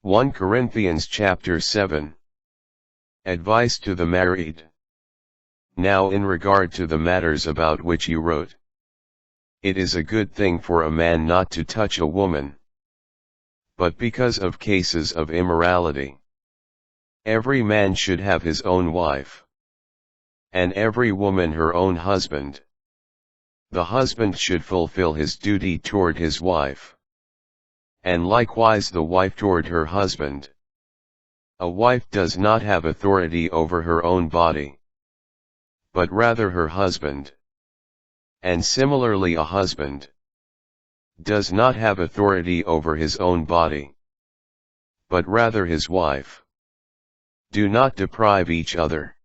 1 Corinthians chapter 7. Advice to the married. Now in regard to the matters about which you wrote, it is a good thing for a man not to touch a woman. But because of cases of immorality, every man should have his own wife, and every woman her own husband. The husband should fulfill his duty toward his wife, and likewise the wife toward her husband. A wife does not have authority over her own body, but rather her husband. And similarly a husband does not have authority over his own body, but rather his wife. Do not deprive each other,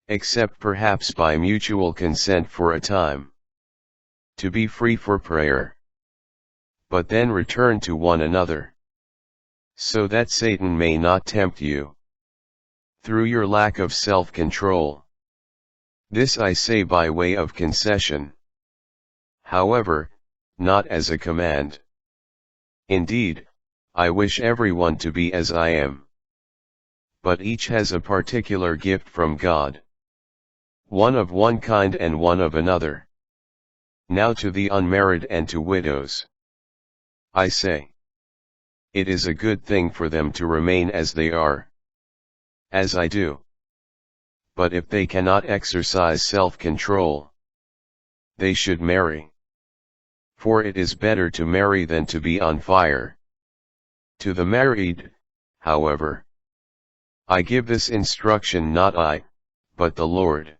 except perhaps by mutual consent for a time, to be free for prayer. But then return to one another, so that Satan may not tempt you through your lack of self-control. This I say by way of concession, however, not as a command. Indeed, I wish everyone to be as I am. But each has a particular gift from God, one of one kind and one of another. Now to the unmarried and to widows, I say, it is a good thing for them to remain as they are, as I do. But if they cannot exercise self-control, they should marry. For it is better to marry than to be on fire. To the married, however, I give this instruction, not I, but the Lord.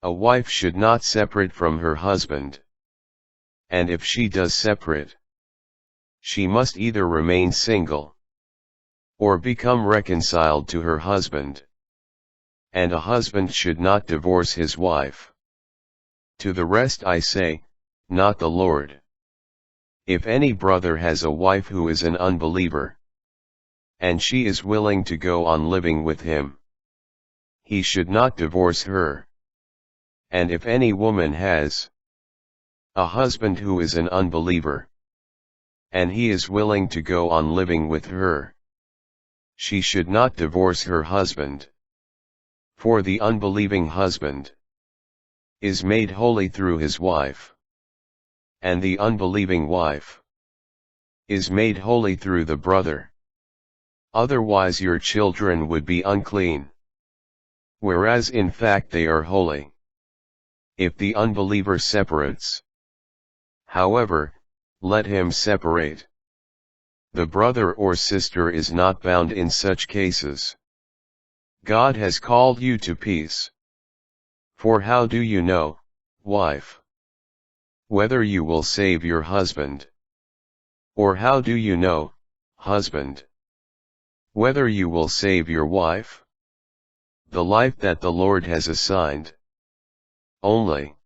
A wife should not separate from her husband. And if she does separate, she must either remain single, or become reconciled to her husband. And a husband should not divorce his wife. To the rest I say, not the Lord. If any brother has a wife who is an unbeliever, and she is willing to go on living with him, he should not divorce her. And if any woman has a husband who is an unbeliever, and he is willing to go on living with her, she should not divorce her husband. For the unbelieving husband is made holy through his wife, and the unbelieving wife is made holy through the brother. Otherwise your children would be unclean, whereas in fact they are holy. If the unbeliever separates, however, let him separate. The brother or sister is not bound in such cases. God has called you to peace. For how do you know, wife, whether you will save your husband? Or how do you know, husband, whether you will save your wife? The life that the Lord has assigned. Only,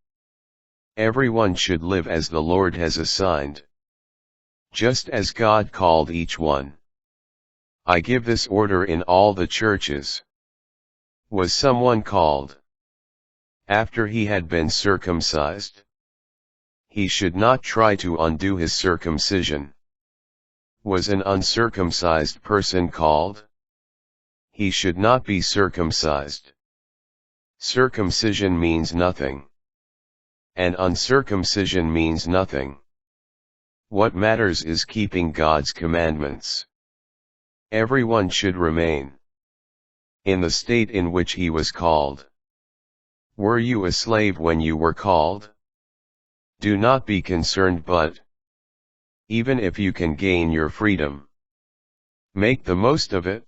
everyone should live as the Lord has assigned, just as God called each one. I give this order in all the churches. Was someone called after he had been circumcised? He should not try to undo his circumcision. Was an uncircumcised person called? He should not be circumcised. Circumcision means nothing, and uncircumcision means nothing. What matters is keeping God's commandments. Everyone should remain in the state in which he was called. Were you a slave when you were called? Do not be concerned, but even if you can gain your freedom, make the most of it.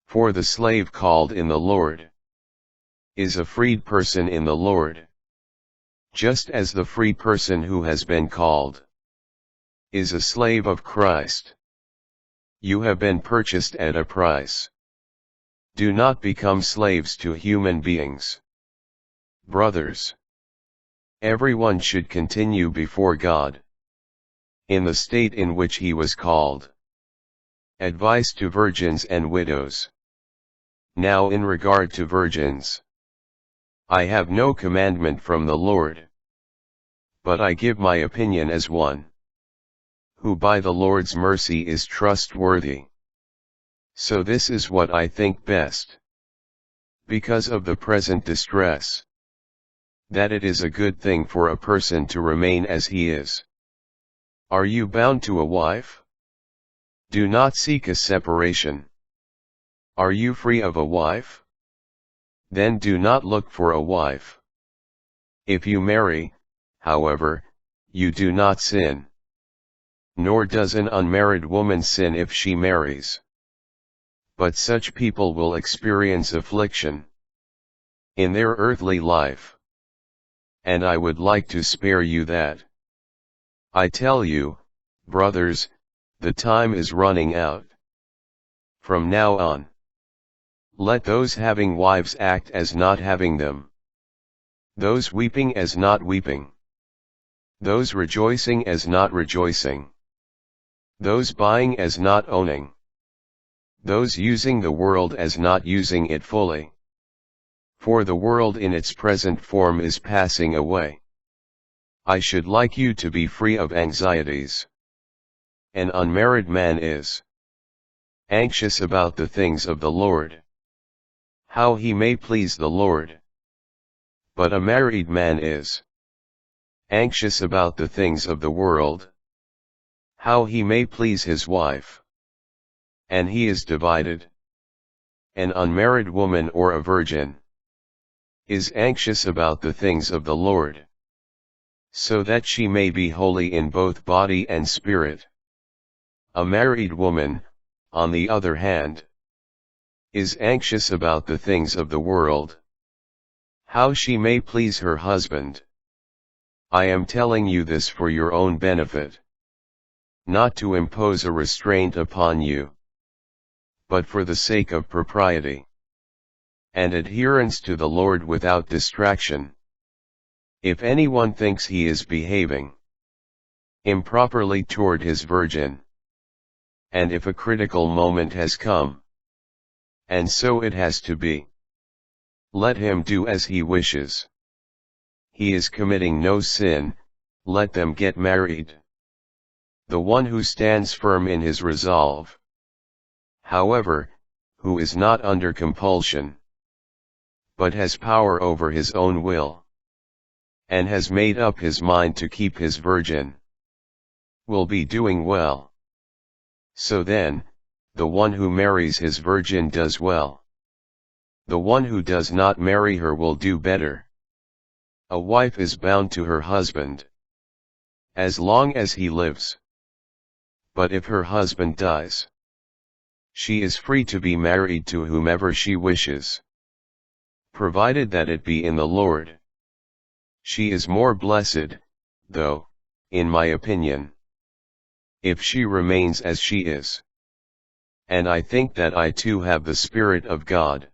For the slave called in the Lord is a freed person in the Lord, just as the free person who has been called is a slave of Christ. You have been purchased at a price. Do not become slaves to human beings. Brothers, everyone should continue before God in the state in which he was called. Advice to virgins and widows. Now in regard to virgins, I have no commandment from the Lord, but I give my opinion as one who by the Lord's mercy is trustworthy. So this is what I think best. Because of the present distress, that it is a good thing for a person to remain as he is. Are you bound to a wife? Do not seek a separation. Are you free of a wife? Then do not look for a wife. If you marry, however, you do not sin. Nor does an unmarried woman sin if she marries. But such people will experience affliction in their earthly life. And I would like to spare you that. I tell you, brothers, the time is running out. From now on, let those having wives act as not having them, those weeping as not weeping, those rejoicing as not rejoicing, those buying as not owning, those using the world as not using it fully. For the world in its present form is passing away. I should like you to be free of anxieties. An unmarried man is anxious about the things of the Lord, how he may please the Lord. But a married man is anxious about the things of the world, how he may please his wife. And he is divided. An unmarried woman or a virgin is anxious about the things of the Lord, so that she may be holy in both body and spirit. A married woman, on the other hand, is anxious about the things of the world, how she may please her husband. I am telling you this for your own benefit, not to impose a restraint upon you, but for the sake of propriety and adherence to the Lord without distraction. If anyone thinks he is behaving improperly toward his virgin, and if a critical moment has come, and so it has to be, let him do as he wishes. He is committing no sin, let them get married. The one who stands firm in his resolve, however, who is not under compulsion, but has power over his own will, and has made up his mind to keep his virgin, will be doing well. So then, the one who marries his virgin does well. The one who does not marry her will do better. A wife is bound to her husband as long as he lives. But if her husband dies, she is free to be married to whomever she wishes, provided that it be in the Lord. She is more blessed, though, in my opinion, if she remains as she is. And I think that I too have the Spirit of God.